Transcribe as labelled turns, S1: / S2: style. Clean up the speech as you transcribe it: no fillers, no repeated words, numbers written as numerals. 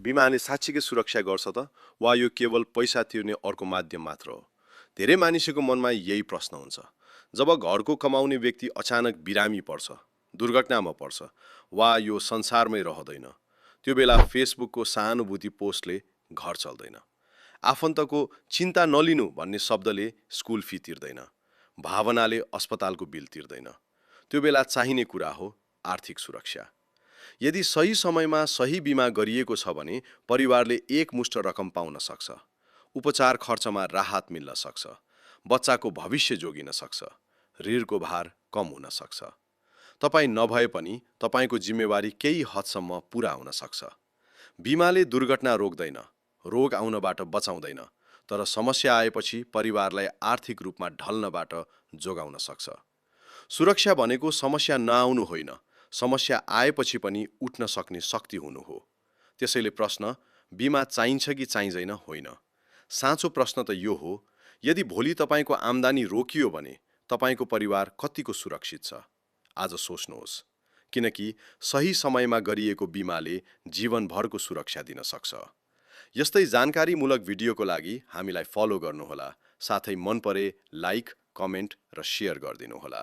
S1: बिमाले साँच्चीकै सुरक्षा गर्छ त वा यो केवल पैसा तिर्ने अर्को माध्यम मात्र हो? धेरै मानिसको मनमा यही प्रश्न हुन्छ। जब घरको कमाउने व्यक्ति अचानक बिरामी पर्छ, दुर्घटनामा पर्छ वा यो संसारमै रहँदैन, त्यो बेला फेसबुकको सहानुभूति पोस्टले घर चल्दैन। आफन्तको चिन्ता नलिनु भन्ने शब्दले स्कुल फी तिर्दैन, भावनाले अस्पतालको बिल तिर्दैन। त्यो बेला चाहिने कुरा हो आर्थिक सुरक्षा। यदि सही समयमा सही बिमा गरिएको छ भने परिवारले एकमुष्ट रकम पाउन सक्छ, उपचार खर्चमा राहत मिल्न सक्छ, बच्चाको भविष्य जोगिन सक्छ, ऋणको भार कम हुन सक्छ। तपाईँ नभए पनि तपाईँको जिम्मेवारी केही हदसम्म पुरा हुन सक्छ। बिमाले दुर्घटना रोक्दैन, रोग आउनबाट बचाउँदैन, तर समस्या आएपछि परिवारलाई आर्थिक रूपमा ढल्नबाट जोगाउन सक्छ। सुरक्षा भनेको समस्या नआउनु होइन, समस्या आएपछि पनि उठ्न सक्ने शक्ति हुनु हो। त्यसैले प्रश्न बिमा चाहिन्छ कि चाहिँदैन होइन। साँचो प्रश्न त यो हो, यदि भोलि तपाईँको आम्दानी रोकियो भने तपाईँको परिवार कतिको सुरक्षित छ? आज सोच्नुहोस्, किनकि सही समयमा गरिएको बिमाले जीवनभरको सुरक्षा दिन सक्छ। यस्तै जानकारीमूलक भिडियोको लागि हामीलाई फलो गर्नुहोला, साथै मन परे लाइक, कमेन्ट र सेयर गरिदिनुहोला।